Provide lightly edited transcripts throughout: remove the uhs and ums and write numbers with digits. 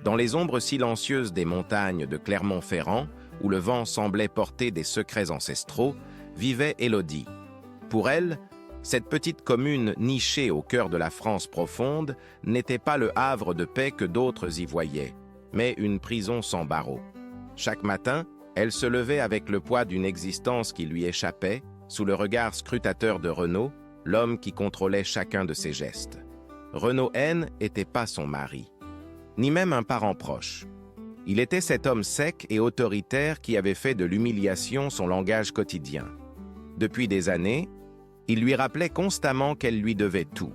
Dans les ombres silencieuses des montagnes de Clermont-Ferrand, où le vent semblait porter des secrets ancestraux, vivait Élodie. Pour elle, cette petite commune nichée au cœur de la France profonde n'était pas le havre de paix que d'autres y voyaient, mais une prison sans barreaux. Chaque matin, elle se levait avec le poids d'une existence qui lui échappait, sous le regard scrutateur de Renaud, l'homme qui contrôlait chacun de ses gestes. Renaud N n'était pas son mari, ni même un parent proche. Il était cet homme sec et autoritaire qui avait fait de l'humiliation son langage quotidien. Depuis des années, il lui rappelait constamment qu'elle lui devait tout.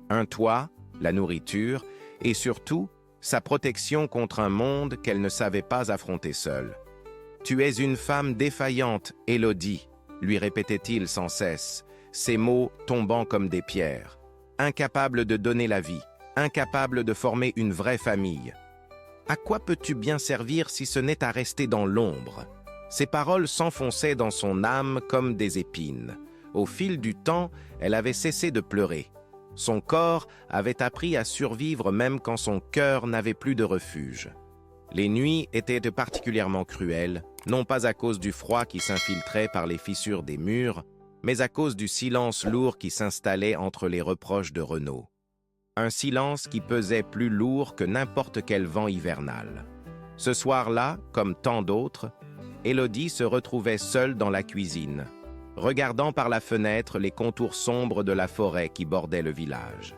Un toit, la nourriture et surtout sa protection contre un monde qu'elle ne savait pas affronter seule. « Tu es une femme défaillante, Élodie », lui répétait-il sans cesse, ces mots tombant comme des pierres. Incapable de donner la vie, incapable de former une vraie famille. À quoi peux-tu bien servir si ce n'est à rester dans l'ombre? Ces paroles s'enfonçaient dans son âme comme des épines. Au fil du temps, elle avait cessé de pleurer. Son corps avait appris à survivre même quand son cœur n'avait plus de refuge. Les nuits étaient particulièrement cruelles, non pas à cause du froid qui s'infiltrait par les fissures des murs, mais à cause du silence lourd qui s'installait entre les reproches de Renaud. Un silence qui pesait plus lourd que n'importe quel vent hivernal. Ce soir-là, comme tant d'autres, Élodie se retrouvait seule dans la cuisine, regardant par la fenêtre les contours sombres de la forêt qui bordait le village.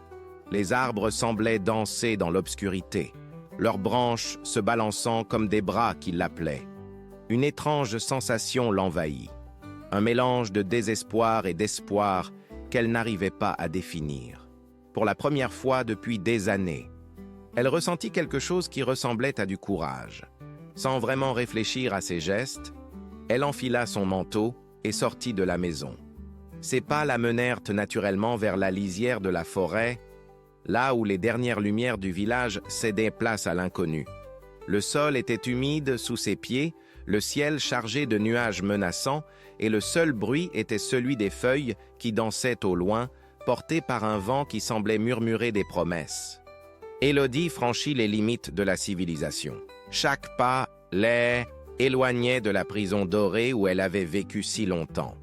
Les arbres semblaient danser dans l'obscurité, leurs branches se balançant comme des bras qui l'appelaient. Une étrange sensation l'envahit, un mélange de désespoir et d'espoir qu'elle n'arrivait pas à définir. Pour la première fois depuis des années, elle ressentit quelque chose qui ressemblait à du courage. Sans vraiment réfléchir à ses gestes, elle enfila son manteau et sortit de la maison. Ses pas la menèrent naturellement vers la lisière de la forêt, là où les dernières lumières du village cédaient place à l'inconnu. Le sol était humide sous ses pieds, le ciel chargé de nuages menaçants, et le seul bruit était celui des feuilles qui dansaient au loin, portées par un vent qui semblait murmurer des promesses. Élodie franchit les limites de la civilisation. Chaque pas éloignait de la prison dorée où elle avait vécu si longtemps.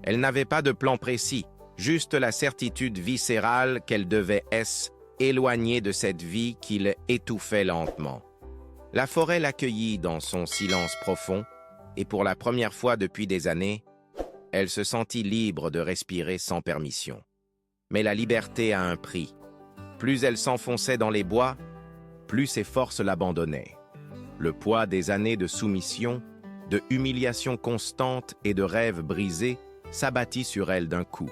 Elle n'avait pas de plan précis, juste la certitude viscérale qu'elle devait éloigner de cette vie qui l'étouffait lentement. La forêt l'accueillit dans son silence profond, et pour la première fois depuis des années, elle se sentit libre de respirer sans permission. Mais la liberté a un prix. Plus elle s'enfonçait dans les bois, plus ses forces l'abandonnaient. Le poids des années de soumission, de humiliation constante et de rêves brisés s'abattit sur elle d'un coup.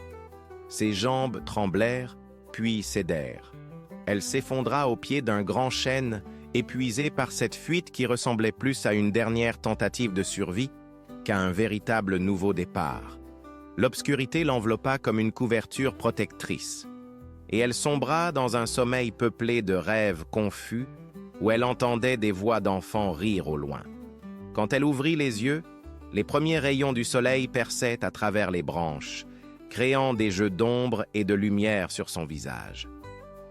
Ses jambes tremblèrent, puis cédèrent. Elle s'effondra au pied d'un grand chêne, épuisée par cette fuite qui ressemblait plus à une dernière tentative de survie qu'à un véritable nouveau départ. L'obscurité l'enveloppa comme une couverture protectrice, et elle sombra dans un sommeil peuplé de rêves confus, où elle entendait des voix d'enfants rire au loin. Quand elle ouvrit les yeux, les premiers rayons du soleil perçaient à travers les branches, créant des jeux d'ombre et de lumière sur son visage.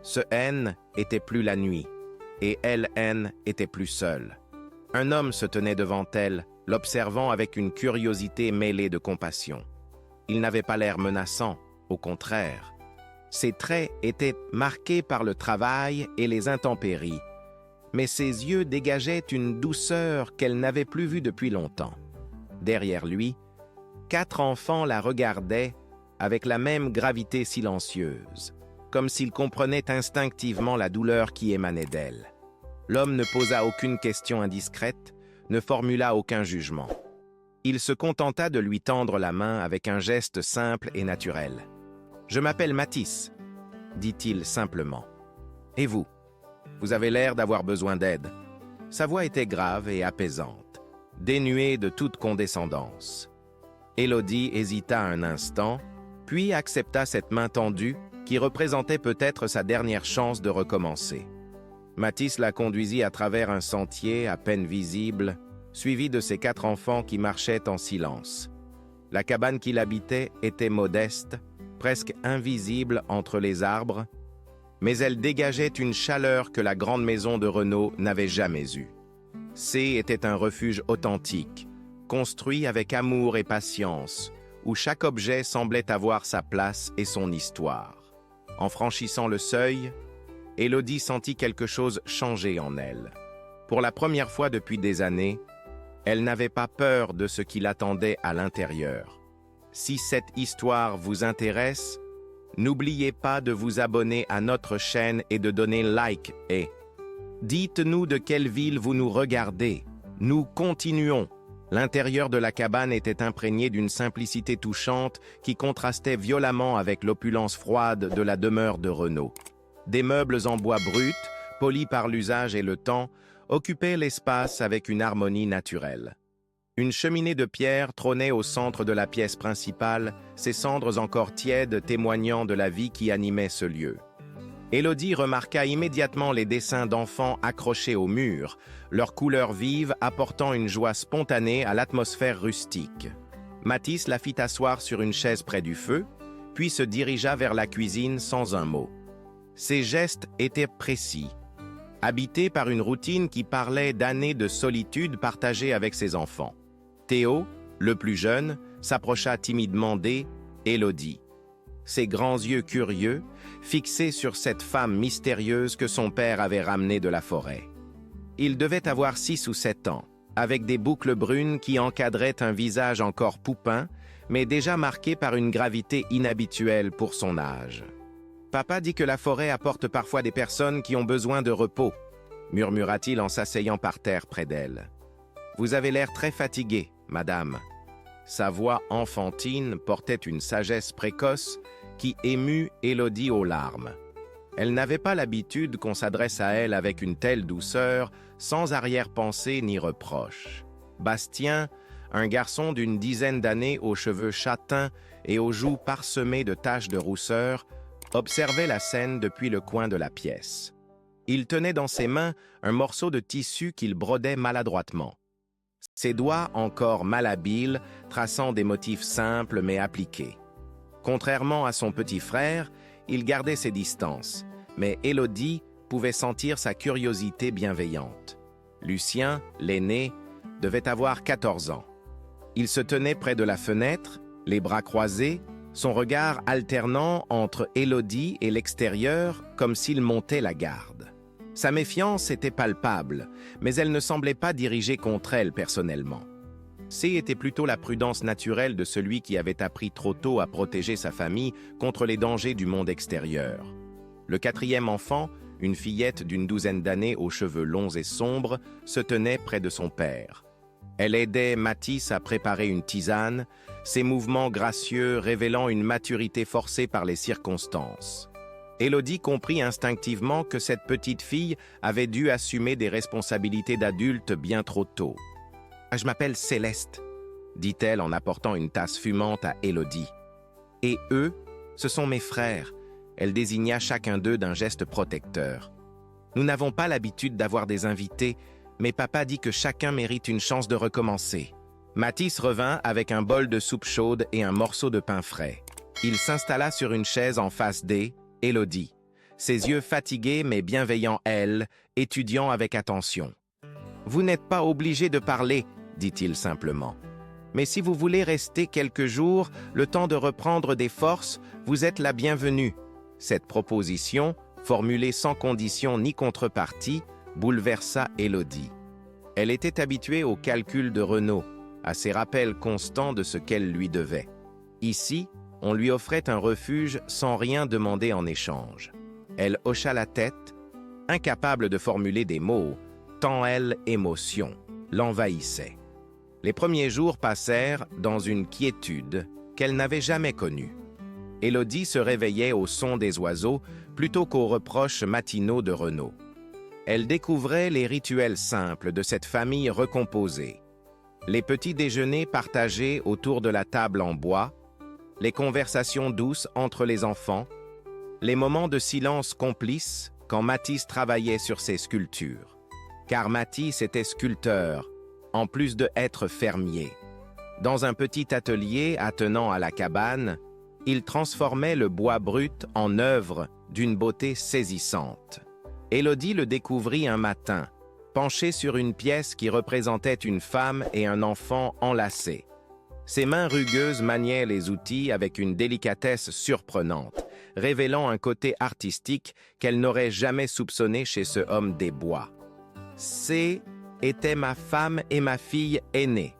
Ce N était plus la nuit, et elle, N, était plus seule. Un homme se tenait devant elle, l'observant avec une curiosité mêlée de compassion. Il n'avait pas l'air menaçant, au contraire. Ses traits étaient marqués par le travail et les intempéries, mais ses yeux dégageaient une douceur qu'elle n'avait plus vue depuis longtemps. Derrière lui, 4 enfants la regardaient avec la même gravité silencieuse, comme s'ils comprenaient instinctivement la douleur qui émanait d'elle. L'homme ne posa aucune question indiscrète, ne formula aucun jugement. Il se contenta de lui tendre la main avec un geste simple et naturel. « Je m'appelle Matisse », dit-il simplement. « Et vous ? Vous avez l'air d'avoir besoin d'aide. » Sa voix était grave et apaisante, dénuée de toute condescendance. Élodie hésita un instant, puis accepta cette main tendue qui représentait peut-être sa dernière chance de recommencer. Matisse la conduisit à travers un sentier à peine visible, suivi de ses 4 enfants qui marchaient en silence. La cabane qu'il habitait était modeste, presque invisible entre les arbres, mais elle dégageait une chaleur que la grande maison de Renaud n'avait jamais eue. C était un refuge authentique, construit avec amour et patience, où chaque objet semblait avoir sa place et son histoire. En franchissant le seuil, Élodie sentit quelque chose changer en elle. Pour la première fois depuis des années, elle n'avait pas peur de ce qui l'attendait à l'intérieur. Si cette histoire vous intéresse, n'oubliez pas de vous abonner à notre chaîne et de donner like et dites-nous de quelle ville vous nous regardez. Nous continuons. L'intérieur de la cabane était imprégné d'une simplicité touchante qui contrastait violemment avec l'opulence froide de la demeure de Renaud. Des meubles en bois brut, polis par l'usage et le temps, occupaient l'espace avec une harmonie naturelle. Une cheminée de pierre trônait au centre de la pièce principale, ses cendres encore tièdes témoignant de la vie qui animait ce lieu. Élodie remarqua immédiatement les dessins d'enfants accrochés au mur, leurs couleurs vives apportant une joie spontanée à l'atmosphère rustique. Mathis la fit asseoir sur une chaise près du feu, puis se dirigea vers la cuisine sans un mot. Ses gestes étaient précis, habité par une routine qui parlait d'années de solitude partagée avec ses enfants. Théo, le plus jeune, s'approcha timidement d'Élodie. Ses grands yeux curieux, fixés sur cette femme mystérieuse que son père avait ramenée de la forêt. Il devait avoir 6 ou 7 ans, avec des boucles brunes qui encadraient un visage encore poupin, mais déjà marqué par une gravité inhabituelle pour son âge. « Papa dit que la forêt apporte parfois des personnes qui ont besoin de repos, » murmura-t-il en s'asseyant par terre près d'elle. « Vous avez l'air très fatiguée, madame. » Sa voix enfantine portait une sagesse précoce qui émut Élodie aux larmes. Elle n'avait pas l'habitude qu'on s'adresse à elle avec une telle douceur, sans arrière-pensée ni reproche. Bastien, un garçon d'une dizaine d'années aux cheveux châtains et aux joues parsemées de taches de rousseur, observait la scène depuis le coin de la pièce. Il tenait dans ses mains un morceau de tissu qu'il brodait maladroitement. Ses doigts encore malhabiles, traçant des motifs simples mais appliqués. Contrairement à son petit frère, il gardait ses distances, mais Élodie pouvait sentir sa curiosité bienveillante. Lucien, l'aîné, devait avoir 14 ans. Il se tenait près de la fenêtre, les bras croisés, son regard alternant entre Élodie et l'extérieur comme s'il montait la garde. Sa méfiance était palpable, mais elle ne semblait pas dirigée contre elle personnellement. C était plutôt la prudence naturelle de celui qui avait appris trop tôt à protéger sa famille contre les dangers du monde extérieur. Le 4e enfant, une fillette d'une douzaine d'années aux cheveux longs et sombres, se tenait près de son père. Elle aidait Mathis à préparer une tisane, ses mouvements gracieux révélant une maturité forcée par les circonstances. Élodie comprit instinctivement que cette petite fille avait dû assumer des responsabilités d'adulte bien trop tôt. « Je m'appelle Céleste », dit-elle en apportant une tasse fumante à Élodie. « Et eux, ce sont mes frères », elle désigna chacun d'eux d'un geste protecteur. « Nous n'avons pas l'habitude d'avoir des invités, mais papa dit que chacun mérite une chance de recommencer. » Mathis revint avec un bol de soupe chaude et un morceau de pain frais. Il s'installa sur une chaise en face d'Élodie, ses yeux fatigués mais bienveillants elle, étudiant avec attention. « Vous n'êtes pas obligé de parler, » dit-il simplement. « Mais si vous voulez rester quelques jours, le temps de reprendre des forces, vous êtes la bienvenue. » Cette proposition, formulée sans condition ni contrepartie, bouleversa Élodie. Elle était habituée aux calculs de Renaud, à ses rappels constants de ce qu'elle lui devait. Ici, on lui offrait un refuge sans rien demander en échange. Elle hocha la tête, incapable de formuler des mots, tant elle, émotion, l'envahissait. Les premiers jours passèrent dans une quiétude qu'elle n'avait jamais connue. Élodie se réveillait au son des oiseaux plutôt qu'aux reproches matinaux de Renaud. Elle découvrait les rituels simples de cette famille recomposée. Les petits déjeuners partagés autour de la table en bois, les conversations douces entre les enfants, les moments de silence complices quand Mathis travaillait sur ses sculptures. Car Mathis était sculpteur, en plus de être fermier. Dans un petit atelier attenant à la cabane, il transformait le bois brut en œuvre d'une beauté saisissante. Élodie le découvrit un matin, penché sur une pièce qui représentait une femme et un enfant enlacés. Ses mains rugueuses maniaient les outils avec une délicatesse surprenante, révélant un côté artistique qu'elle n'aurait jamais soupçonné chez ce homme des bois. « C'est était ma femme et ma fille aînée »,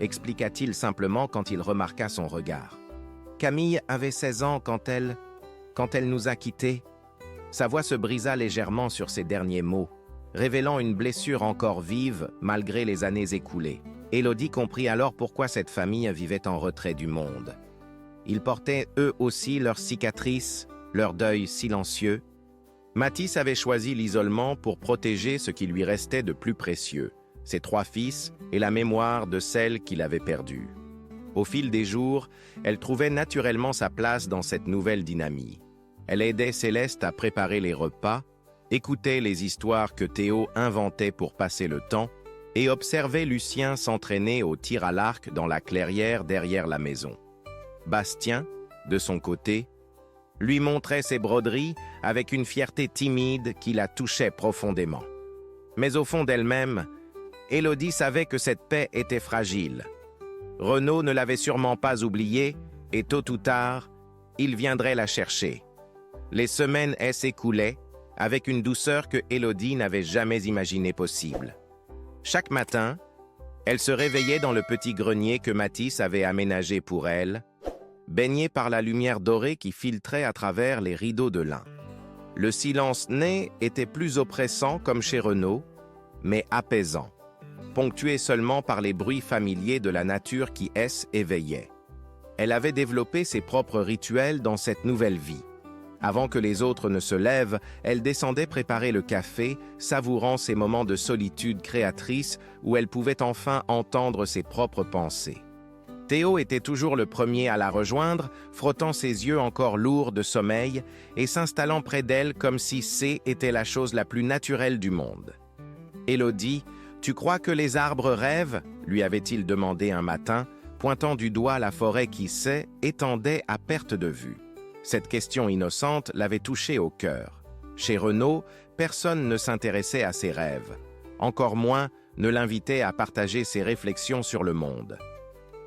expliqua-t-il simplement quand il remarqua son regard. Camille avait 16 ans quand elle nous a quittés. Sa voix se brisa légèrement sur ces derniers mots, révélant une blessure encore vive malgré les années écoulées. Élodie comprit alors pourquoi cette famille vivait en retrait du monde. Ils portaient eux aussi leurs cicatrices, leur deuil silencieux. Mathis avait choisi l'isolement pour protéger ce qui lui restait de plus précieux, ses 3 fils et la mémoire de celle qu'il avait perdue. Au fil des jours, elle trouvait naturellement sa place dans cette nouvelle dynamique. Elle aidait Céleste à préparer les repas, écoutait les histoires que Théo inventait pour passer le temps et observait Lucien s'entraîner au tir à l'arc dans la clairière derrière la maison. Bastien, de son côté, lui montrait ses broderies avec une fierté timide qui la touchait profondément. Mais au fond d'elle-même, Élodie savait que cette paix était fragile. Renaud ne l'avait sûrement pas oubliée et tôt ou tard, il viendrait la chercher. Les semaines s'écoulaient avec une douceur que Élodie n'avait jamais imaginée possible. Chaque matin, elle se réveillait dans le petit grenier que Mathis avait aménagé pour elle, baignée par la lumière dorée qui filtrait à travers les rideaux de lin. Le silence né était plus oppressant comme chez Renaud, mais apaisant, ponctué seulement par les bruits familiers de la nature qui éveillaient. Elle avait développé ses propres rituels dans cette nouvelle vie. Avant que les autres ne se lèvent, elle descendait préparer le café, savourant ces moments de solitude créatrice où elle pouvait enfin entendre ses propres pensées. Théo était toujours le premier à la rejoindre, frottant ses yeux encore lourds de sommeil et s'installant près d'elle comme si était la chose la plus naturelle du monde. « Élodie, tu crois que les arbres rêvent ?» lui avait-il demandé un matin, pointant du doigt la forêt qui étendait à perte de vue. Cette question innocente l'avait touché au cœur. Chez Renaud, personne ne s'intéressait à ses rêves. Encore moins ne l'invitait à partager ses réflexions sur le monde.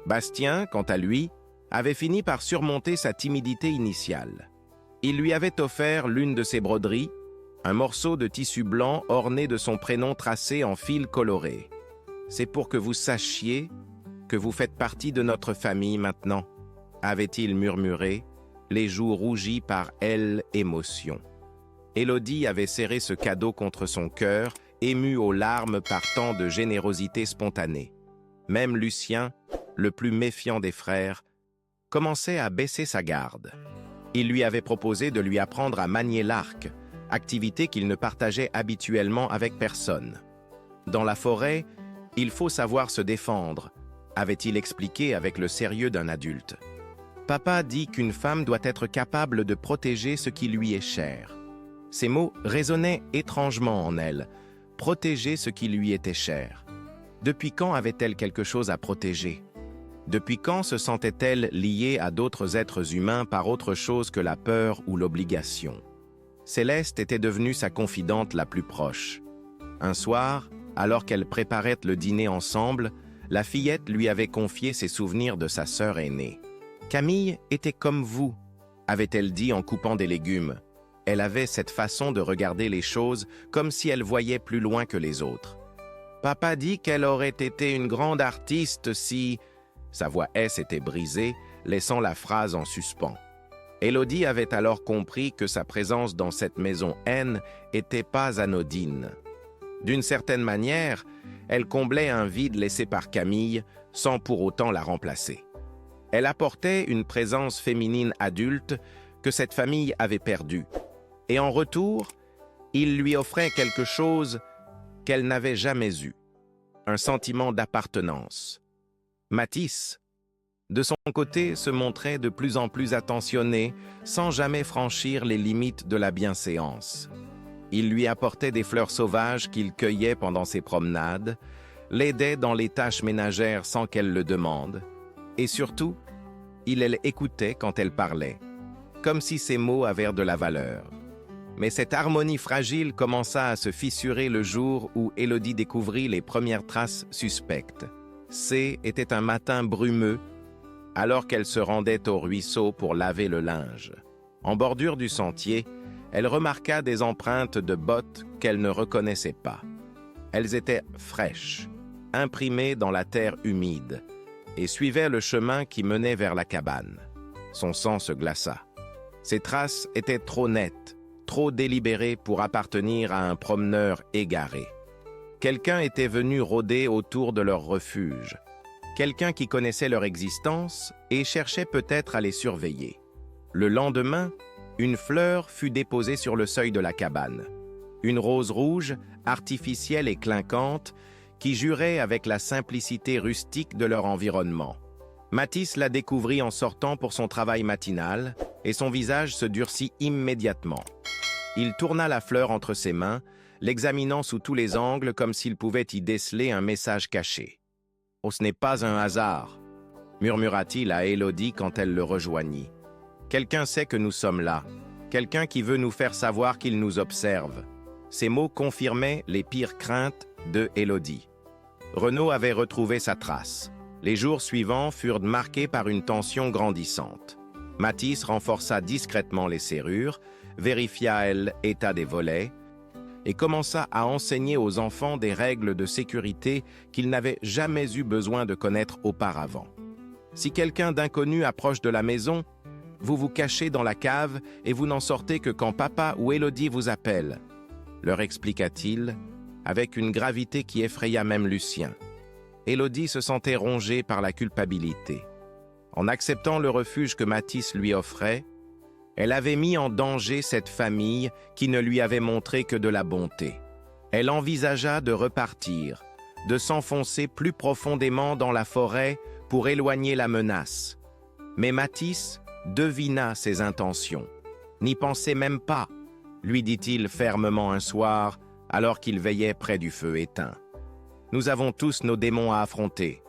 Bastien, quant à lui, avait fini par surmonter sa timidité initiale. Il lui avait offert l'une de ses broderies, un morceau de tissu blanc orné de son prénom tracé en fil coloré. « C'est pour que vous sachiez que vous faites partie de notre famille maintenant », avait-il murmuré, les joues rougies par émotion. Élodie avait serré ce cadeau contre son cœur, émue aux larmes par tant de générosité spontanée. Même Lucien, le plus méfiant des frères, commençait à baisser sa garde. Il lui avait proposé de lui apprendre à manier l'arc, activité qu'il ne partageait habituellement avec personne. Dans la forêt, il faut savoir se défendre, avait-il expliqué avec le sérieux d'un adulte. Papa dit qu'une femme doit être capable de protéger ce qui lui est cher. Ces mots résonnaient étrangement en elle, protéger ce qui lui était cher. Depuis quand avait-elle quelque chose à protéger? Depuis quand se sentait-elle liée à d'autres êtres humains par autre chose que la peur ou l'obligation? Céleste était devenue sa confidente la plus proche. Un soir, alors qu'elle préparait le dîner ensemble, la fillette lui avait confié ses souvenirs de sa sœur aînée. « Camille était comme vous », avait-elle dit en coupant des légumes. Elle avait cette façon de regarder les choses comme si elle voyait plus loin que les autres. « Papa dit qu'elle aurait été une grande artiste si… » Sa voix s'était brisée, laissant la phrase en suspens. Élodie avait alors compris que sa présence dans cette maison était pas anodine. D'une certaine manière, elle comblait un vide laissé par Camille, sans pour autant la remplacer. Elle apportait une présence féminine adulte que cette famille avait perdue. Et en retour, il lui offrait quelque chose qu'elle n'avait jamais eu, un sentiment d'appartenance. Mathis, de son côté, se montrait de plus en plus attentionné, sans jamais franchir les limites de la bienséance. Il lui apportait des fleurs sauvages qu'il cueillait pendant ses promenades, l'aidait dans les tâches ménagères sans qu'elle le demande, et surtout, Il écoutait quand elle parlait, comme si ses mots avaient de la valeur. Mais cette harmonie fragile commença à se fissurer le jour où Élodie découvrit les premières traces suspectes. Était un matin brumeux, alors qu'elle se rendait au ruisseau pour laver le linge. En bordure du sentier, elle remarqua des empreintes de bottes qu'elle ne reconnaissait pas. Elles étaient fraîches, imprimées dans la terre humide, et suivaient le chemin qui menait vers la cabane. Son sang se glaça. Ces traces étaient trop nettes, trop délibérées pour appartenir à un promeneur égaré. Quelqu'un était venu rôder autour de leur refuge. Quelqu'un qui connaissait leur existence et cherchait peut-être à les surveiller. Le lendemain, une fleur fut déposée sur le seuil de la cabane. Une rose rouge, artificielle et clinquante, qui jurait avec la simplicité rustique de leur environnement. Mathis la découvrit en sortant pour son travail matinal, et son visage se durcit immédiatement. Il tourna la fleur entre ses mains, l'examinant sous tous les angles comme s'il pouvait y déceler un message caché. « Oh, ce n'est pas un hasard », murmura-t-il à Élodie quand elle le rejoignit. « Quelqu'un sait que nous sommes là, quelqu'un qui veut nous faire savoir qu'il nous observe. » Ces mots confirmaient les pires craintes de Élodie. Renaud avait retrouvé sa trace. Les jours suivants furent marqués par une tension grandissante. Mathis renforça discrètement les serrures, vérifia l'état des volets et commença à enseigner aux enfants des règles de sécurité qu'ils n'avaient jamais eu besoin de connaître auparavant. Si quelqu'un d'inconnu approche de la maison, vous vous cachez dans la cave et vous n'en sortez que quand papa ou Élodie vous appelle, leur expliqua-t-il, avec une gravité qui effraya même Lucien. Élodie se sentait rongée par la culpabilité. En acceptant le refuge que Mathis lui offrait, elle avait mis en danger cette famille qui ne lui avait montré que de la bonté. Elle envisagea de repartir, de s'enfoncer plus profondément dans la forêt pour éloigner la menace. Mais Mathis devina ses intentions. « N'y pensez même pas », lui dit-il fermement un soir, alors qu'il veillait près du feu éteint. « Nous avons tous nos démons à affronter.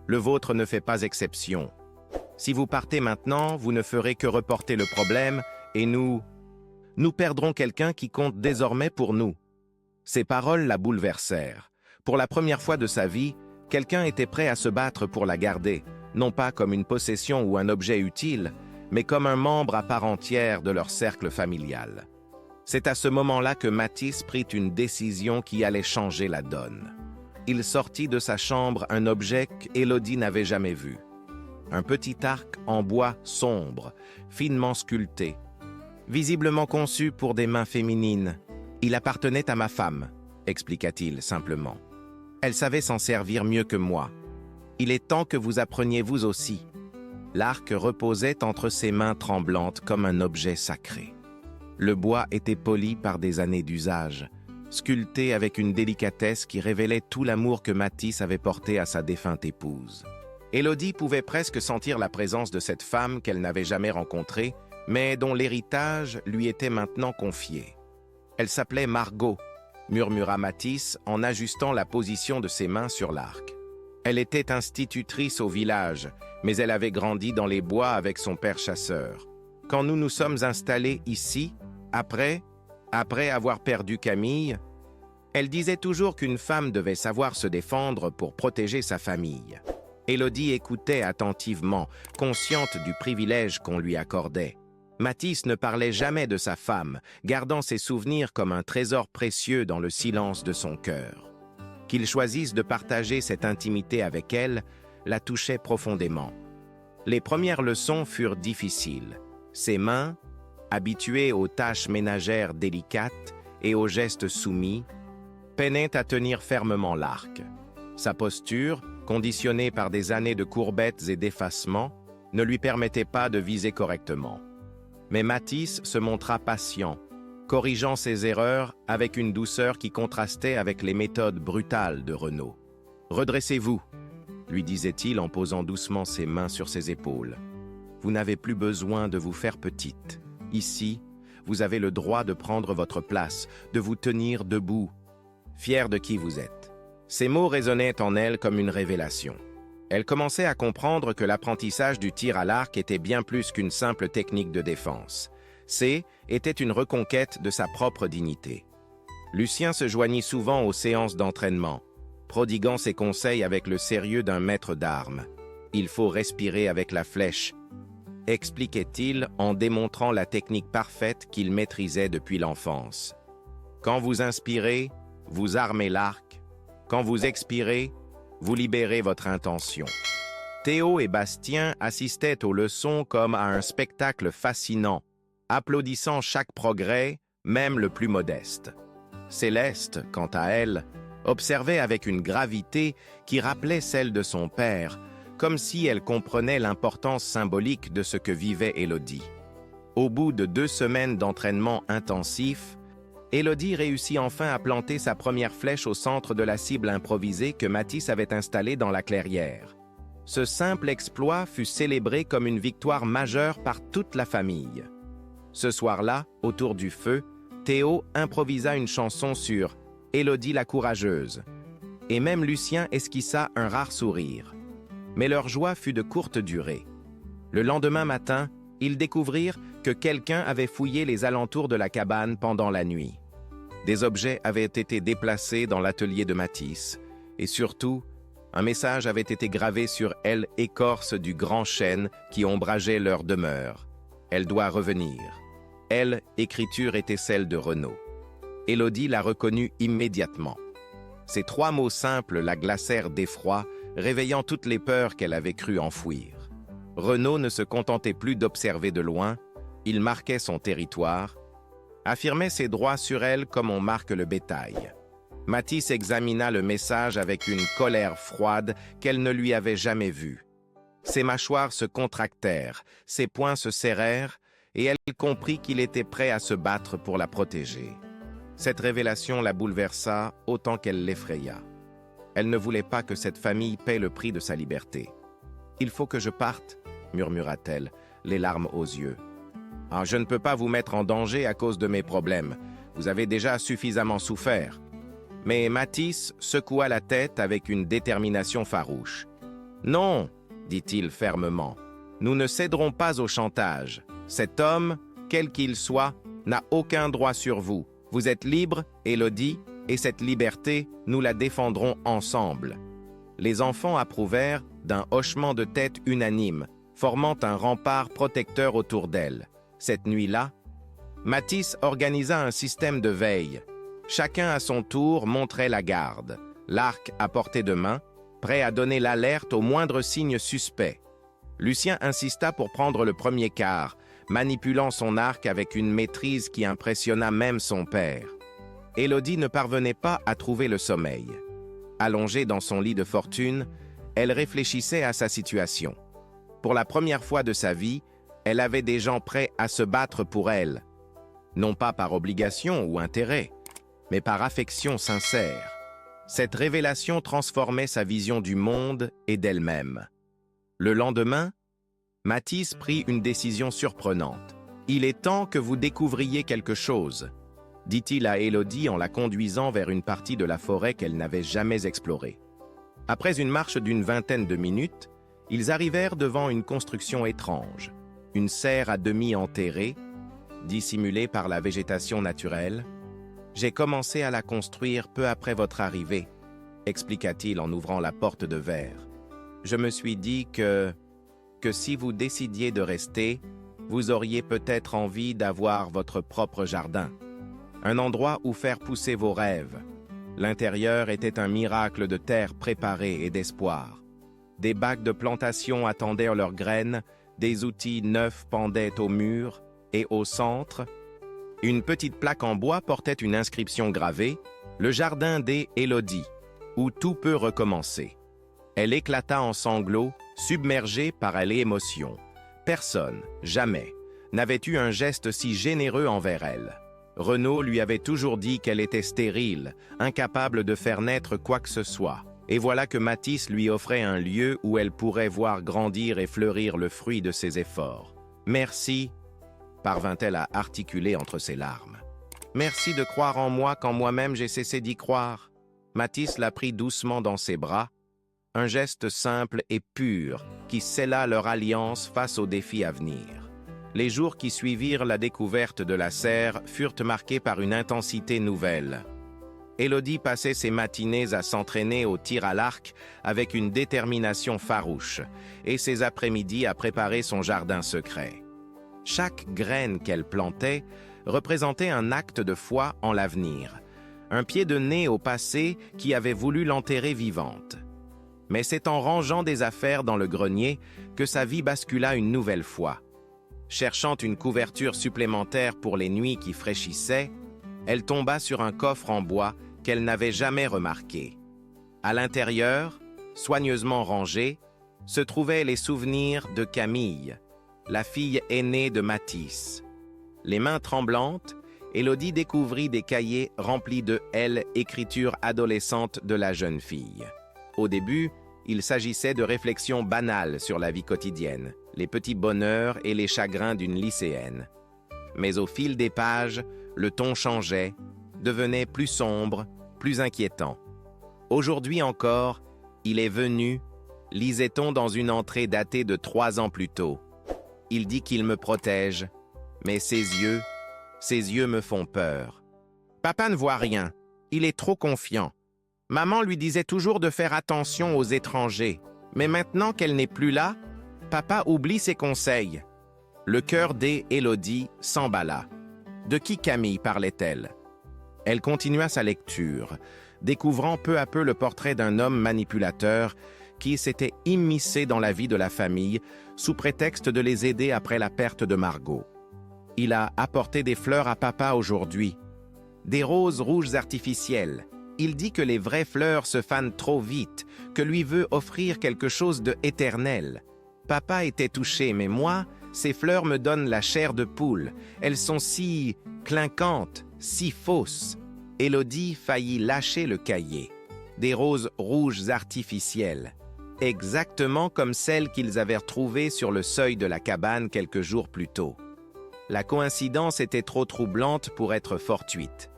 Le vôtre ne fait pas exception. Si vous partez maintenant, vous ne ferez que reporter le problème et nous perdrons quelqu'un qui compte désormais pour nous. » Ces paroles la bouleversèrent. Pour la première fois de sa vie, quelqu'un était prêt à se battre pour la garder, non pas comme une possession ou un objet utile, mais comme un membre à part entière de leur cercle familial. C'est à ce moment-là que Mathis prit une décision qui allait changer la donne. Il sortit de sa chambre un objet qu'Élodie n'avait jamais vu. Un petit arc en bois sombre, finement sculpté. Visiblement conçu pour des mains féminines. Il appartenait à ma femme, expliqua-t-il simplement. Elle savait s'en servir mieux que moi. Il est temps que vous appreniez vous aussi. L'arc reposait entre ses mains tremblantes comme un objet sacré. Le bois était poli par des années d'usage, sculpté avec une délicatesse qui révélait tout l'amour que Mathis avait porté à sa défunte épouse. Élodie pouvait presque sentir la présence de cette femme qu'elle n'avait jamais rencontrée, mais dont l'héritage lui était maintenant confié. « Elle s'appelait Margot », murmura Mathis en ajustant la position de ses mains sur l'arc. Elle était institutrice au village, mais elle avait grandi dans les bois avec son père chasseur. Quand nous nous sommes installés ici, après avoir perdu Camille, elle disait toujours qu'une femme devait savoir se défendre pour protéger sa famille. Élodie écoutait attentivement, consciente du privilège qu'on lui accordait. Mathis ne parlait jamais de sa femme, gardant ses souvenirs comme un trésor précieux dans le silence de son cœur. Qu'il choisisse de partager cette intimité avec elle la touchait profondément. Les premières leçons furent difficiles. Ses mains, habituées aux tâches ménagères délicates et aux gestes soumis, peinaient à tenir fermement l'arc. Sa posture, conditionnée par des années de courbettes et d'effacements, ne lui permettait pas de viser correctement. Mais Mathis se montra patient, corrigeant ses erreurs avec une douceur qui contrastait avec les méthodes brutales de Renaud. « Redressez-vous », lui disait-il en posant doucement ses mains sur ses épaules. « Vous n'avez plus besoin de vous faire petite. Ici, vous avez le droit de prendre votre place, de vous tenir debout, fier de qui vous êtes. » Ces mots résonnaient en elle comme une révélation. Elle commençait à comprendre que l'apprentissage du tir à l'arc était bien plus qu'une simple technique de défense. Était une reconquête de sa propre dignité. Lucien se joignit souvent aux séances d'entraînement, prodiguant ses conseils avec le sérieux d'un maître d'armes. « Il faut respirer avec la flèche », expliquait-il en démontrant la technique parfaite qu'il maîtrisait depuis l'enfance. Quand vous inspirez, vous armez l'arc. Quand vous expirez, vous libérez votre intention. Théo et Bastien assistaient aux leçons comme à un spectacle fascinant, applaudissant chaque progrès, même le plus modeste. Céleste, quant à elle, observait avec une gravité qui rappelait celle de son père, comme si elle comprenait l'importance symbolique de ce que vivait Élodie. Au bout de 2 semaines d'entraînement intensif, Élodie réussit enfin à planter sa première flèche au centre de la cible improvisée que Mathis avait installée dans la clairière. Ce simple exploit fut célébré comme une victoire majeure par toute la famille. Ce soir-là, autour du feu, Théo improvisa une chanson sur « Élodie la courageuse » et même Lucien esquissa un rare sourire. Mais leur joie fut de courte durée. Le lendemain matin, ils découvrirent que quelqu'un avait fouillé les alentours de la cabane pendant la nuit. Des objets avaient été déplacés dans l'atelier de Mathis, et surtout, un message avait été gravé sur l'écorce du grand chêne qui ombrageait leur demeure. « Elle doit revenir ». Écriture était celle de Renaud. Élodie la reconnut immédiatement. Ces 3 mots simples la glacèrent d'effroi, réveillant toutes les peurs qu'elle avait cru enfouir. Renaud ne se contentait plus d'observer de loin, il marquait son territoire, affirmait ses droits sur elle comme on marque le bétail. Mathis examina le message avec une colère froide qu'elle ne lui avait jamais vue. Ses mâchoires se contractèrent, ses poings se serrèrent, et elle comprit qu'il était prêt à se battre pour la protéger. Cette révélation la bouleversa autant qu'elle l'effraya. Elle ne voulait pas que cette famille paie le prix de sa liberté. « Il faut que je parte », murmura-t-elle, les larmes aux yeux. « Ah, je ne peux pas vous mettre en danger à cause de mes problèmes. Vous avez déjà suffisamment souffert. » Mais Mathis secoua la tête avec une détermination farouche. « Non », dit-il fermement, « nous ne céderons pas au chantage. Cet homme, quel qu'il soit, n'a aucun droit sur vous. Vous êtes libre, Élodie, et cette liberté, nous la défendrons ensemble. » Les enfants approuvèrent d'un hochement de tête unanime, formant un rempart protecteur autour d'elle. Cette nuit-là, Mathis organisa un système de veille. Chacun à son tour montrait la garde, l'arc à portée de main, prêt à donner l'alerte au moindre signe suspect. Lucien insista pour prendre le premier quart, manipulant son arc avec une maîtrise qui impressionna même son père. Élodie ne parvenait pas à trouver le sommeil. Allongée dans son lit de fortune, elle réfléchissait à sa situation. Pour la première fois de sa vie, elle avait des gens prêts à se battre pour elle, non pas par obligation ou intérêt, mais par affection sincère. Cette révélation transformait sa vision du monde et d'elle-même. Le lendemain, Mathis prit une décision surprenante. « Il est temps que vous découvriez quelque chose », dit-il à Élodie en la conduisant vers une partie de la forêt qu'elle n'avait jamais explorée. Après une marche d'une vingtaine de minutes, ils arrivèrent devant une construction étrange, une serre à demi enterrée, dissimulée par la végétation naturelle. « J'ai commencé à la construire peu après votre arrivée », expliqua-t-il en ouvrant la porte de verre. « Je me suis dit que si vous décidiez de rester, vous auriez peut-être envie d'avoir votre propre jardin. Un endroit où faire pousser vos rêves. » L'intérieur était un miracle de terre préparée et d'espoir. Des bacs de plantation attendaient leurs graines, des outils neufs pendaient au mur, et au centre, une petite plaque en bois portait une inscription gravée « Le jardin des Élodie, où tout peut recommencer ». Elle éclata en sanglots, submergée par l'émotion. Personne, jamais, n'avait eu un geste si généreux envers elle. Renaud lui avait toujours dit qu'elle était stérile, incapable de faire naître quoi que ce soit. Et voilà que Mathis lui offrait un lieu où elle pourrait voir grandir et fleurir le fruit de ses efforts. « Merci », parvint-elle à articuler entre ses larmes. « Merci de croire en moi quand moi-même j'ai cessé d'y croire. » Mathis la prit doucement dans ses bras, un geste simple et pur qui scella leur alliance face aux défis à venir. Les jours qui suivirent la découverte de la serre furent marqués par une intensité nouvelle. Élodie passait ses matinées à s'entraîner au tir à l'arc avec une détermination farouche et ses après-midi à préparer son jardin secret. Chaque graine qu'elle plantait représentait un acte de foi en l'avenir, un pied de nez au passé qui avait voulu l'enterrer vivante. Mais c'est en rangeant des affaires dans le grenier que sa vie bascula une nouvelle fois. Cherchant une couverture supplémentaire pour les nuits qui fraîchissaient, elle tomba sur un coffre en bois qu'elle n'avait jamais remarqué. À l'intérieur, soigneusement rangés, se trouvaient les souvenirs de Camille, la fille aînée de Matisse. Les mains tremblantes, Élodie découvrit des cahiers remplis de écriture adolescente de la jeune fille. Au début, il s'agissait de réflexions banales sur la vie quotidienne, les petits bonheurs et les chagrins d'une lycéenne. Mais au fil des pages, le ton changeait, devenait plus sombre, plus inquiétant. Aujourd'hui encore, il est venu, lisait-on dans une entrée datée de 3 ans plus tôt. Il dit qu'il me protège, mais ses yeux me font peur. Papa ne voit rien, il est trop confiant. Maman lui disait toujours de faire attention aux étrangers, mais maintenant qu'elle n'est plus là, papa oublie ses conseils. Le cœur d'Élodie s'emballa. De qui Camille parlait-elle? Elle continua sa lecture, découvrant peu à peu le portrait d'un homme manipulateur qui s'était immiscé dans la vie de la famille sous prétexte de les aider après la perte de Margot. Il a apporté des fleurs à papa aujourd'hui, des roses rouges artificielles. Il dit que les vraies fleurs se fanent trop vite, que lui veut offrir quelque chose de éternel. Papa était touché, mais moi, ces fleurs me donnent la chair de poule. Elles sont si clinquantes, si fausses. Élodie faillit lâcher le cahier. Des roses rouges artificielles, exactement comme celles qu'ils avaient retrouvées sur le seuil de la cabane quelques jours plus tôt. La coïncidence était trop troublante pour être fortuite.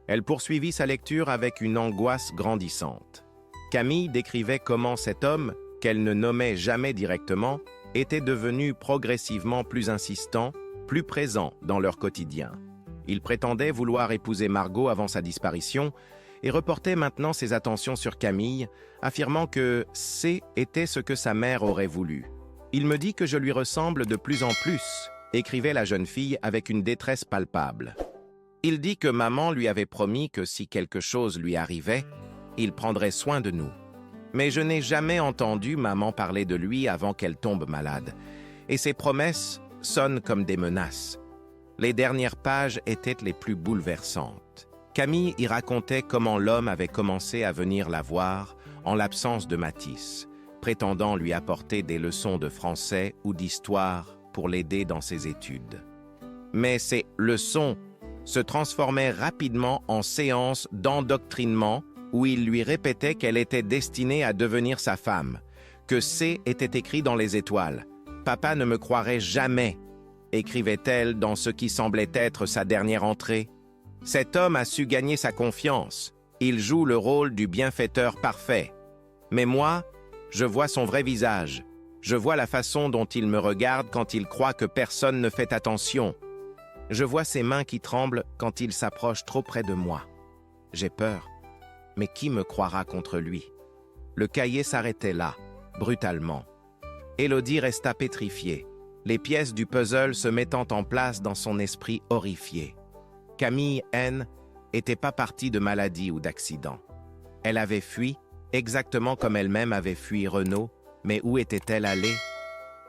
Elle poursuivit sa lecture avec une angoisse grandissante. Camille décrivait comment cet homme, qu'elle ne nommait jamais directement, était devenu progressivement plus insistant, plus présent dans leur quotidien. Il prétendait vouloir épouser Margot avant sa disparition et reportait maintenant ses attentions sur Camille, affirmant que C était ce que sa mère aurait voulu. « Il me dit que je lui ressemble de plus en plus », écrivait la jeune fille avec une détresse palpable. Il dit que maman lui avait promis que si quelque chose lui arrivait, il prendrait soin de nous. Mais je n'ai jamais entendu maman parler de lui avant qu'elle tombe malade, et ses promesses sonnent comme des menaces. Les dernières pages étaient les plus bouleversantes. Camille y racontait comment l'homme avait commencé à venir la voir en l'absence de Matisse, prétendant lui apporter des leçons de français ou d'histoire pour l'aider dans ses études. Mais ces leçons se transformait rapidement en séance d'endoctrinement où il lui répétait qu'elle était destinée à devenir sa femme, que C était écrit dans les étoiles. « Papa ne me croirait jamais », écrivait-elle dans ce qui semblait être sa dernière entrée. Cet homme a su gagner sa confiance. Il joue le rôle du bienfaiteur parfait. Mais moi, je vois son vrai visage. Je vois la façon dont il me regarde quand il croit que personne ne fait attention. Je vois ses mains qui tremblent quand il s'approche trop près de moi. J'ai peur, mais qui me croira contre lui? Le cahier s'arrêtait là, brutalement. Élodie resta pétrifiée, les pièces du puzzle se mettant en place dans son esprit horrifié. Camille N n'était pas partie de maladie ou d'accident. Elle avait fui, exactement comme elle-même avait fui Renaud, mais où était-elle allée?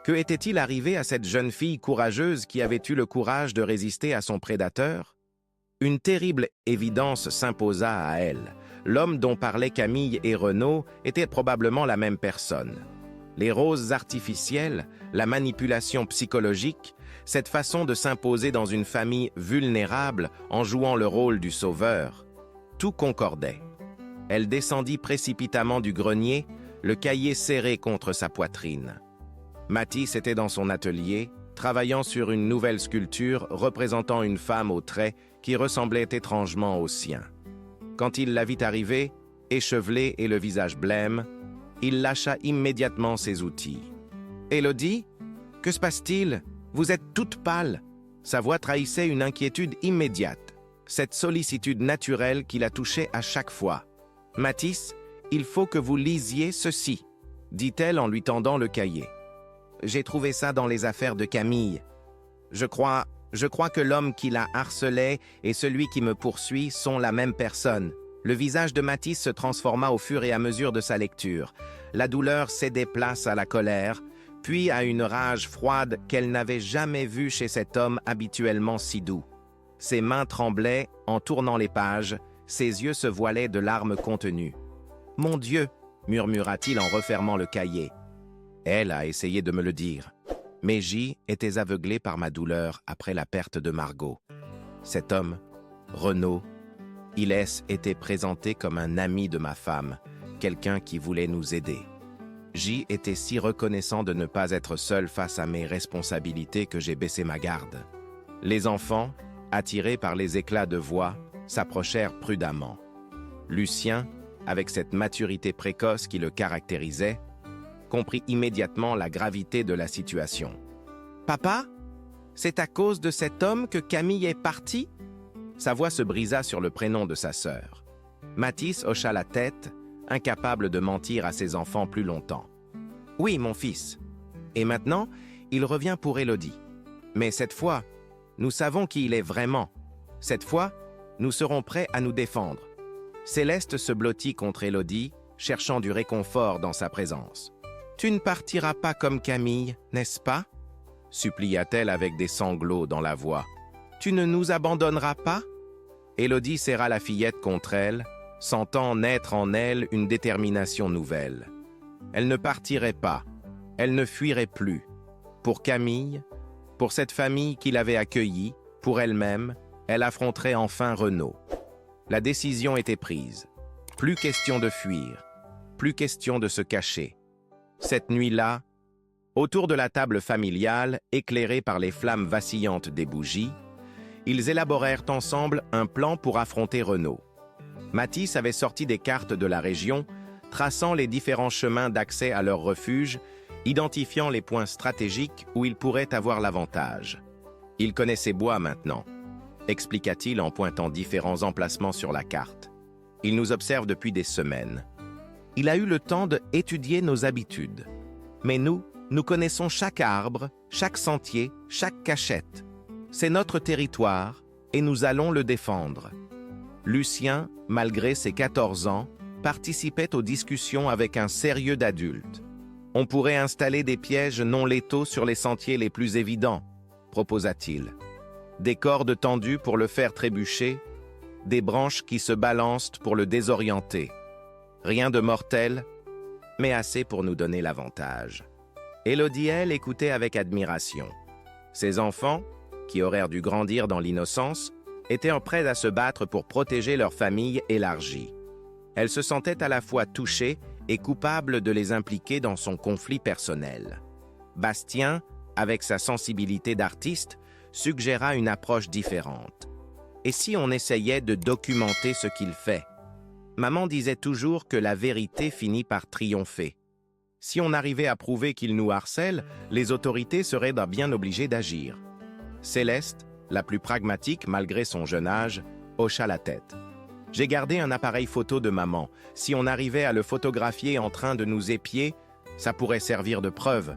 Que était-il arrivé à cette jeune fille courageuse qui avait eu le courage de résister à son prédateur? Une terrible évidence s'imposa à elle. L'homme dont parlaient Camille et Renaud était probablement la même personne. Les roses artificielles, la manipulation psychologique, cette façon de s'imposer dans une famille vulnérable en jouant le rôle du sauveur, tout concordait. Elle descendit précipitamment du grenier, le cahier serré contre sa poitrine. Matisse était dans son atelier, travaillant sur une nouvelle sculpture représentant une femme aux traits qui ressemblaient étrangement aux siens. Quand il la vit arriver, échevelée et le visage blême, Il lâcha immédiatement ses outils. « Élodie, que se passe-t-il? Vous êtes toute pâle. » Sa voix trahissait une inquiétude immédiate, cette sollicitude naturelle qui la touchait à chaque fois. « Mathis, il faut que vous lisiez ceci, » dit-elle en lui tendant le cahier. « J'ai trouvé ça dans les affaires de Camille. Je crois que l'homme qui la harcelait et celui qui me poursuit sont la même personne. » Le visage de Mathis se transforma au fur et à mesure de sa lecture. La douleur cédait place à la colère, puis à une rage froide qu'elle n'avait jamais vue chez cet homme habituellement si doux. Ses mains tremblaient en tournant les pages, ses yeux se voilaient de larmes contenues. « Mon Dieu !» murmura-t-il en refermant le cahier. Elle a essayé de me le dire. Mais j'y étais aveuglé par ma douleur après la perte de Margot. Cet homme, Renaud, Ilès était présenté comme un ami de ma femme, quelqu'un qui voulait nous aider. J'y étais si reconnaissant de ne pas être seul face à mes responsabilités que j'ai baissé ma garde. Les enfants, attirés par les éclats de voix, s'approchèrent prudemment. Lucien, avec cette maturité précoce qui le caractérisait, comprit immédiatement la gravité de la situation. « Papa, c'est à cause de cet homme que Camille est partie ?» Sa voix se brisa sur le prénom de sa sœur. Mathis hocha la tête, incapable de mentir à ses enfants plus longtemps. « Oui, mon fils. Et maintenant, il revient pour Élodie. Mais cette fois, nous savons qui il est vraiment. Cette fois, nous serons prêts à nous défendre. » Céleste se blottit contre Élodie, cherchant du réconfort dans sa présence. « Tu ne partiras pas comme Camille, n'est-ce pas ?» supplia-t-elle avec des sanglots dans la voix. « Tu ne nous abandonneras pas ?» Élodie serra la fillette contre elle, sentant naître en elle une détermination nouvelle. Elle ne partirait pas, elle ne fuirait plus. Pour Camille, pour cette famille qui l'avait accueillie, pour elle-même, elle affronterait enfin Renaud. La décision était prise. Plus question de fuir, plus question de se cacher. Cette nuit-là, autour de la table familiale, éclairée par les flammes vacillantes des bougies, ils élaborèrent ensemble un plan pour affronter Renaud. Mathis avait sorti des cartes de la région, traçant les différents chemins d'accès à leur refuge, identifiant les points stratégiques où ils pourraient avoir l'avantage. Il connaissait Bois maintenant, expliqua-t-il en pointant différents emplacements sur la carte. Il nous observe depuis des semaines. Il a eu le temps d'étudier nos habitudes. Mais nous connaissons chaque arbre, chaque sentier, chaque cachette. C'est notre territoire et nous allons le défendre. Lucien, malgré ses 14 ans, participait aux discussions avec un sérieux d'adulte. On pourrait installer des pièges non létaux sur les sentiers les plus évidents, proposa-t-il. Des cordes tendues pour le faire trébucher, des branches qui se balancent pour le désorienter. Rien de mortel, mais assez pour nous donner l'avantage. Élodie, elle, écoutait avec admiration. Ses enfants, qui auraient dû grandir dans l'innocence, étaient prêts à se battre pour protéger leur famille élargie. Elle se sentait à la fois touchée et coupable de les impliquer dans son conflit personnel. Bastien, avec sa sensibilité d'artiste, suggéra une approche différente. Et si on essayait de documenter ce qu'il fait? Maman disait toujours que la vérité finit par triompher. Si on arrivait à prouver qu'il nous harcèle, les autorités seraient bien obligées d'agir. Céleste, la plus pragmatique malgré son jeune âge, hocha la tête. J'ai gardé un appareil photo de maman. Si on arrivait à le photographier en train de nous épier, ça pourrait servir de preuve.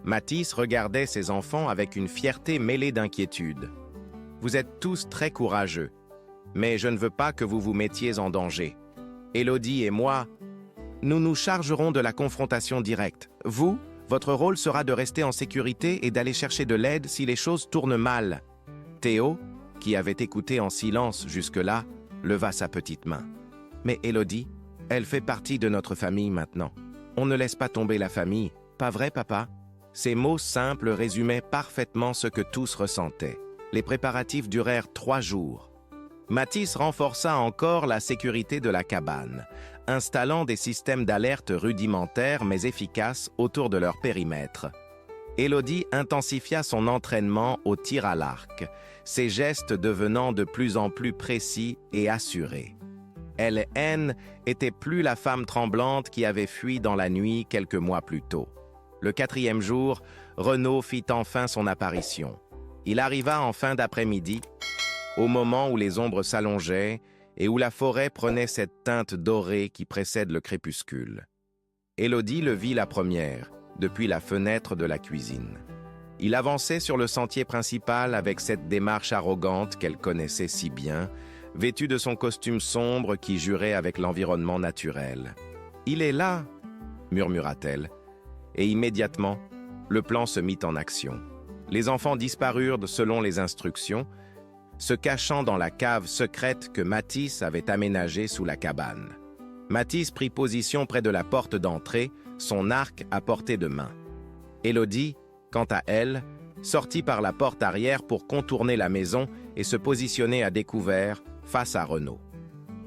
Mathis regardait ses enfants avec une fierté mêlée d'inquiétude. Vous êtes tous très courageux, mais je ne veux pas que vous vous mettiez en danger. Élodie et moi, nous nous chargerons de la confrontation directe. Vous, votre rôle sera de rester en sécurité et d'aller chercher de l'aide si les choses tournent mal. Théo, qui avait écouté en silence jusque-là, leva sa petite main. Mais Élodie, elle fait partie de notre famille maintenant. On ne laisse pas tomber la famille, pas vrai, papa? Ces mots simples résumaient parfaitement ce que tous ressentaient. Les préparatifs durèrent 3 jours. Mathis renforça encore la sécurité de la cabane, installant des systèmes d'alerte rudimentaires mais efficaces autour de leur périmètre. Élodie intensifia son entraînement au tir à l'arc, ses gestes devenant de plus en plus précis et assurés. Hélène était plus la femme tremblante qui avait fui dans la nuit quelques mois plus tôt. Le 4e jour, Renaud fit enfin son apparition. Il arriva en fin d'après-midi, au moment où les ombres s'allongeaient et où la forêt prenait cette teinte dorée qui précède le crépuscule. Élodie le vit la première, depuis la fenêtre de la cuisine. Il avançait sur le sentier principal avec cette démarche arrogante qu'elle connaissait si bien, vêtu de son costume sombre qui jurait avec l'environnement naturel. « Il est là !» murmura-t-elle. Et immédiatement, le plan se mit en action. Les enfants disparurent selon les instructions, se cachant dans la cave secrète que Mathis avait aménagée sous la cabane. Mathis prit position près de la porte d'entrée, son arc à portée de main. Élodie, quant à elle, sortit par la porte arrière pour contourner la maison et se positionner à découvert face à Renaud.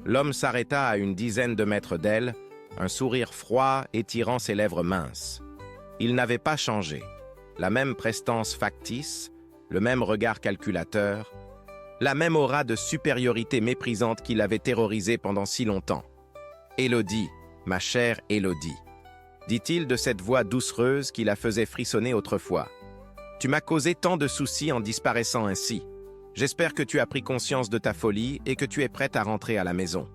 L'homme s'arrêta à une dizaine de mètres d'elle, un sourire froid étirant ses lèvres minces. Il n'avait pas changé. La même prestance factice, le même regard calculateur, la même aura de supériorité méprisante qui l'avait terrorisé pendant si longtemps. « Élodie, ma chère Élodie », dit-il de cette voix doucereuse qui la faisait frissonner autrefois. « Tu m'as causé tant de soucis en disparaissant ainsi. J'espère que tu as pris conscience de ta folie et que tu es prête à rentrer à la maison. »«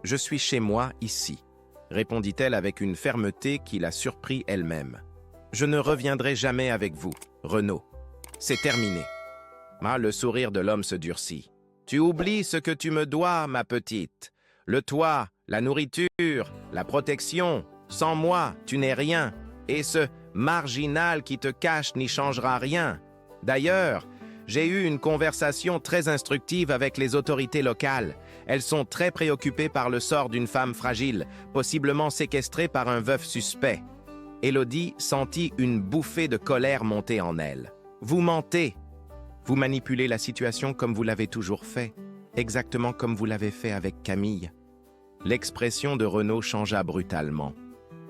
Je suis chez moi, ici », répondit-elle avec une fermeté qui la surprit elle-même. « Je ne reviendrai jamais avec vous, Renaud. C'est terminé. » Ah, le sourire de l'homme se durcit. « Tu oublies ce que tu me dois, ma petite. Le toit, la nourriture, la protection. Sans moi, tu n'es rien. Et ce marginal qui te cache n'y changera rien. D'ailleurs, j'ai eu une conversation très instructive avec les autorités locales. Elles sont très préoccupées par le sort d'une femme fragile, possiblement séquestrée par un veuf suspect. » Élodie sentit une bouffée de colère monter en elle. « Vous mentez. Vous manipulez la situation comme vous l'avez toujours fait, exactement comme vous l'avez fait avec Camille. » L'expression de Renaud changea brutalement.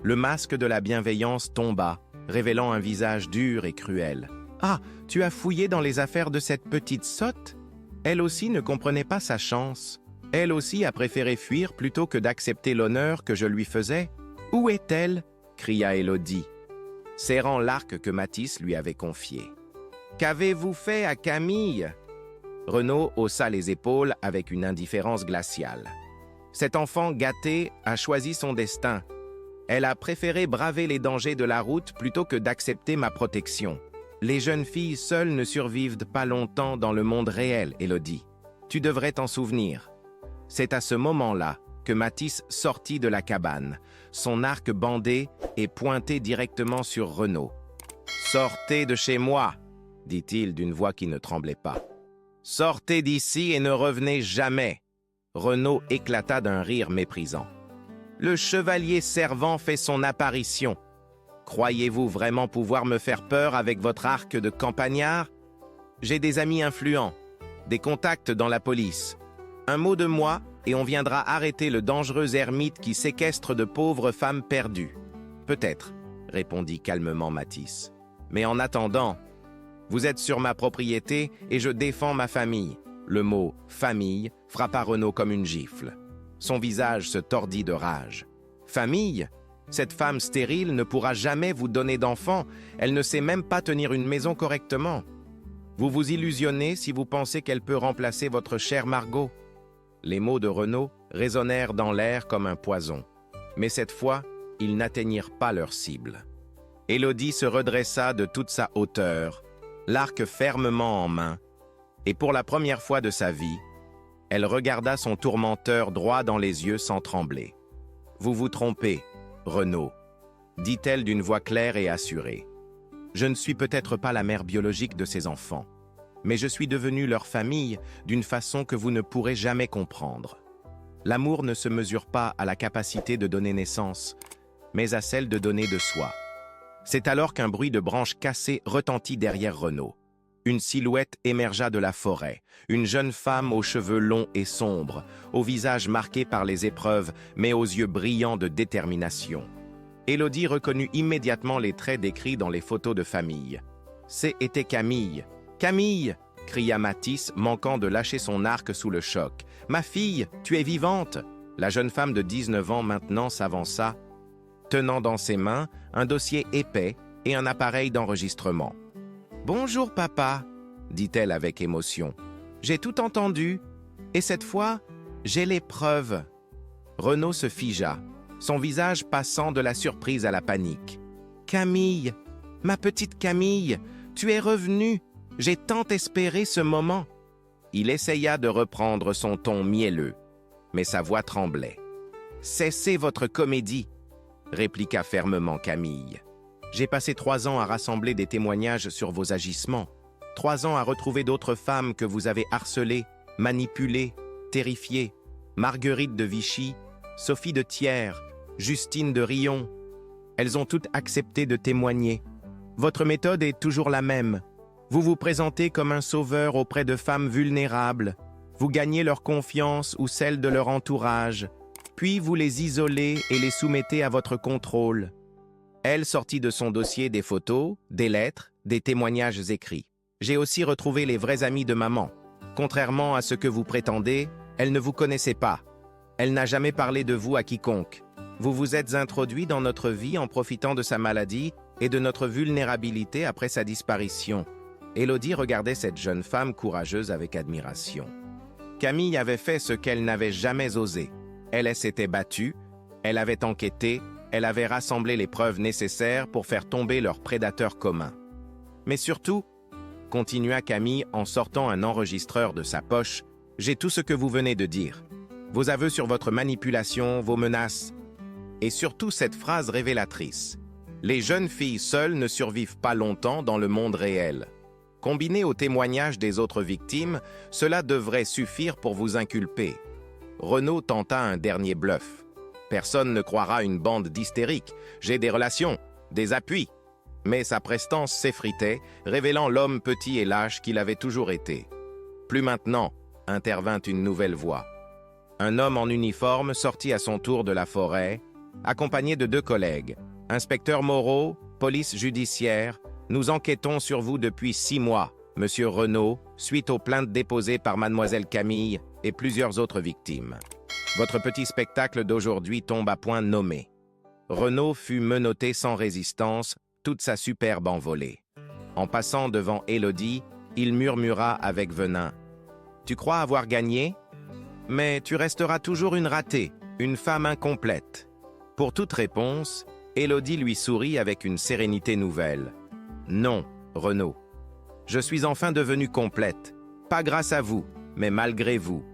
Le masque de la bienveillance tomba, révélant un visage dur et cruel. « Ah, tu as fouillé dans les affaires de cette petite sotte ? Elle aussi ne comprenait pas sa chance. Elle aussi a préféré fuir plutôt que d'accepter l'honneur que je lui faisais. Où est-elle » cria Élodie, serrant l'arc que Mathis lui avait confié. « Qu'avez-vous fait à Camille ?» Renaud haussa les épaules avec une indifférence glaciale. « Cet enfant gâté a choisi son destin. Elle a préféré braver les dangers de la route plutôt que d'accepter ma protection. Les jeunes filles seules ne survivent pas longtemps dans le monde réel, Élodie. Tu devrais t'en souvenir. » C'est à ce moment-là que Mathis sortit de la cabane, son arc bandé et pointé directement sur Renaud. « Sortez de chez moi !» dit-il d'une voix qui ne tremblait pas. « Sortez d'ici et ne revenez jamais !» Renaud éclata d'un rire méprisant. « Le chevalier servant fait son apparition. Croyez-vous vraiment pouvoir me faire peur avec votre arc de campagnard? J'ai des amis influents, des contacts dans la police. Un mot de moi et on viendra arrêter le dangereux ermite qui séquestre de pauvres femmes perdues. »« Peut-être, » répondit calmement Mathis. « Mais en attendant, vous êtes sur ma propriété et je défends ma famille. » Le mot « famille » frappa Renaud comme une gifle. Son visage se tordit de rage. « Famille ? Cette femme stérile ne pourra jamais vous donner d'enfants. Elle ne sait même pas tenir une maison correctement. Vous vous illusionnez si vous pensez qu'elle peut remplacer votre chère Margot. » Les mots de Renaud résonnèrent dans l'air comme un poison. Mais cette fois, ils n'atteignirent pas leur cible. Élodie se redressa de toute sa hauteur, l'arc fermement en main, et pour la première fois de sa vie, elle regarda son tourmenteur droit dans les yeux sans trembler. « Vous vous trompez, Renaud, » dit-elle d'une voix claire et assurée. « Je ne suis peut-être pas la mère biologique de ces enfants, mais je suis devenue leur famille d'une façon que vous ne pourrez jamais comprendre. L'amour ne se mesure pas à la capacité de donner naissance, mais à celle de donner de soi. » C'est alors qu'un bruit de branches cassées retentit derrière Renaud. Une silhouette émergea de la forêt, une jeune femme aux cheveux longs et sombres, au visage marqué par les épreuves, mais aux yeux brillants de détermination. Élodie reconnut immédiatement les traits décrits dans les photos de famille. C'était Camille. « Camille !» cria Mathis, manquant de lâcher son arc sous le choc. « Ma fille, tu es vivante !» La jeune femme de 19 ans maintenant s'avança, tenant dans ses mains un dossier épais et un appareil d'enregistrement. « Bonjour papa », dit-elle avec émotion. « J'ai tout entendu, et cette fois, j'ai les preuves. » Renaud se figea, son visage passant de la surprise à la panique. « Camille, ma petite Camille, tu es revenue, j'ai tant espéré ce moment. » Il essaya de reprendre son ton mielleux, mais sa voix tremblait. « Cessez votre comédie », répliqua fermement Camille. « J'ai passé 3 ans à rassembler des témoignages sur vos agissements, 3 ans à retrouver d'autres femmes que vous avez harcelées, manipulées, terrifiées, Marguerite de Vichy, Sophie de Thiers, Justine de Rion. Elles ont toutes accepté de témoigner. Votre méthode est toujours la même. Vous vous présentez comme un sauveur auprès de femmes vulnérables. Vous gagnez leur confiance ou celle de leur entourage. Puis vous les isolez et les soumettez à votre contrôle. » Elle sortit de son dossier des photos, des lettres, des témoignages écrits. « J'ai aussi retrouvé les vrais amis de maman. Contrairement à ce que vous prétendez, elle ne vous connaissait pas. Elle n'a jamais parlé de vous à quiconque. Vous vous êtes introduit dans notre vie en profitant de sa maladie et de notre vulnérabilité après sa disparition. » Élodie regardait cette jeune femme courageuse avec admiration. Camille avait fait ce qu'elle n'avait jamais osé. Elle s'était battue, elle avait enquêté, elle avait rassemblé les preuves nécessaires pour faire tomber leur prédateur commun. Mais surtout, continua Camille en sortant un enregistreur de sa poche, « J'ai tout ce que vous venez de dire. Vos aveux sur votre manipulation, vos menaces, et surtout cette phrase révélatrice. Les jeunes filles seules ne survivent pas longtemps dans le monde réel. Combiné aux témoignages des autres victimes, cela devrait suffire pour vous inculper. » Renaud tenta un dernier bluff. « Personne ne croira une bande d'hystériques. J'ai des relations, des appuis. » Mais sa prestance s'effritait, révélant l'homme petit et lâche qu'il avait toujours été. « Plus maintenant », intervint une nouvelle voix. Un homme en uniforme sortit à son tour de la forêt, accompagné de 2 collègues. « Inspecteur Moreau, police judiciaire, nous enquêtons sur vous depuis 6 mois, Monsieur Renaud, suite aux plaintes déposées par Mademoiselle Camille et plusieurs autres victimes. Votre petit spectacle d'aujourd'hui tombe à point nommé. » Renaud fut menotté sans résistance, toute sa superbe envolée. En passant devant Élodie, il murmura avec venin. « Tu crois avoir gagné? Mais tu resteras toujours une ratée, une femme incomplète. » Pour toute réponse, Élodie lui sourit avec une sérénité nouvelle. « Non, Renaud. Je suis enfin devenue complète, pas grâce à vous, mais malgré vous. »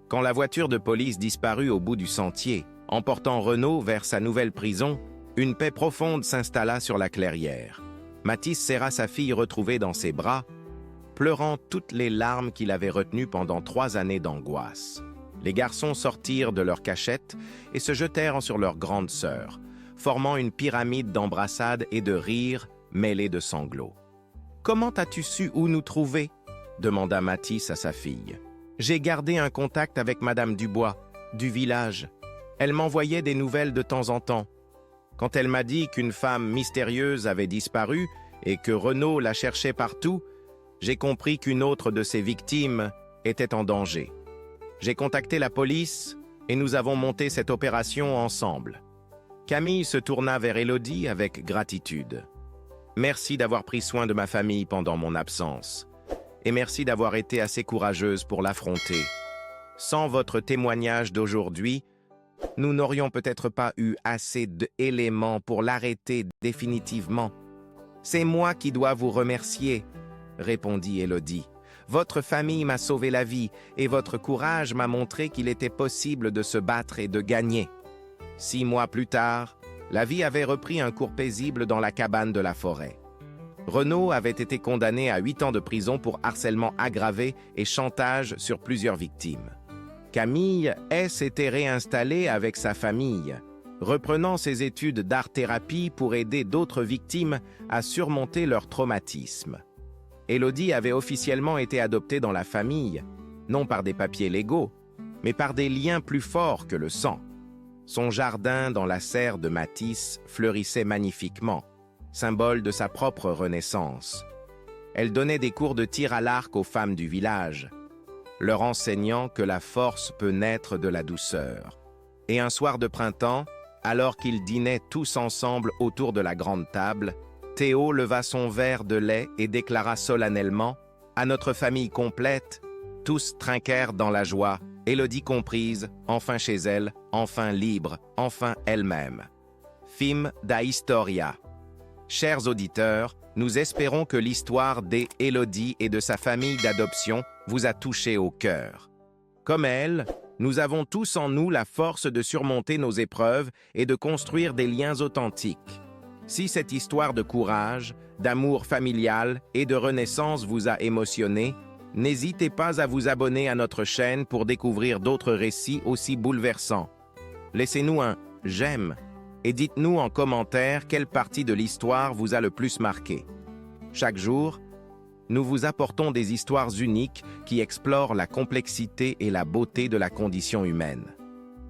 Quand la voiture de police disparut au bout du sentier, emportant Renaud vers sa nouvelle prison, une paix profonde s'installa sur la clairière. Mathis serra sa fille retrouvée dans ses bras, pleurant toutes les larmes qu'il avait retenues pendant 3 années d'angoisse. Les garçons sortirent de leur cachette et se jetèrent sur leur grande sœur, formant une pyramide d'embrassades et de rires mêlés de sanglots. « Comment as-tu su où nous trouver ?» demanda Mathis à sa fille. « J'ai gardé un contact avec Madame Dubois, du village. Elle m'envoyait des nouvelles de temps en temps. Quand elle m'a dit qu'une femme mystérieuse avait disparu et que Renaud la cherchait partout, j'ai compris qu'une autre de ses victimes était en danger. J'ai contacté la police et nous avons monté cette opération ensemble. » Camille se tourna vers Élodie avec gratitude. « Merci d'avoir pris soin de ma famille pendant mon absence. Et merci d'avoir été assez courageuse pour l'affronter. Sans votre témoignage d'aujourd'hui, nous n'aurions peut-être pas eu assez d'éléments pour l'arrêter définitivement. C'est moi qui dois vous remercier, » répondit Élodie. « Votre famille m'a sauvé la vie et votre courage m'a montré qu'il était possible de se battre et de gagner. » 6 mois plus tard, la vie avait repris un cours paisible dans la cabane de la forêt. Renaud avait été condamné à 8 ans de prison pour harcèlement aggravé et chantage sur plusieurs victimes. Camille s'était réinstallée avec sa famille, reprenant ses études d'art-thérapie pour aider d'autres victimes à surmonter leur traumatisme. Élodie avait officiellement été adoptée dans la famille, non par des papiers légaux, mais par des liens plus forts que le sang. Son jardin dans la serre de Mathis fleurissait magnifiquement, symbole de sa propre renaissance. Elle donnait des cours de tir à l'arc aux femmes du village, leur enseignant que la force peut naître de la douceur. Et un soir de printemps, alors qu'ils dînaient tous ensemble autour de la grande table, Théo leva son verre de lait et déclara solennellement « À notre famille complète !» Tous trinquèrent dans la joie, Élodie comprise, enfin chez elle, enfin libre, enfin elle-même. Film da Historia. Chers auditeurs, nous espérons que l'histoire d'Élodie et de sa famille d'adoption vous a touché au cœur. Comme elle, nous avons tous en nous la force de surmonter nos épreuves et de construire des liens authentiques. Si cette histoire de courage, d'amour familial et de renaissance vous a émotionné, n'hésitez pas à vous abonner à notre chaîne pour découvrir d'autres récits aussi bouleversants. Laissez-nous un « j'aime » et dites-nous en commentaire quelle partie de l'histoire vous a le plus marqué. Chaque jour, nous vous apportons des histoires uniques qui explorent la complexité et la beauté de la condition humaine.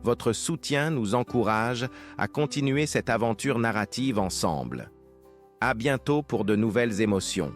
Votre soutien nous encourage à continuer cette aventure narrative ensemble. À bientôt pour de nouvelles émotions.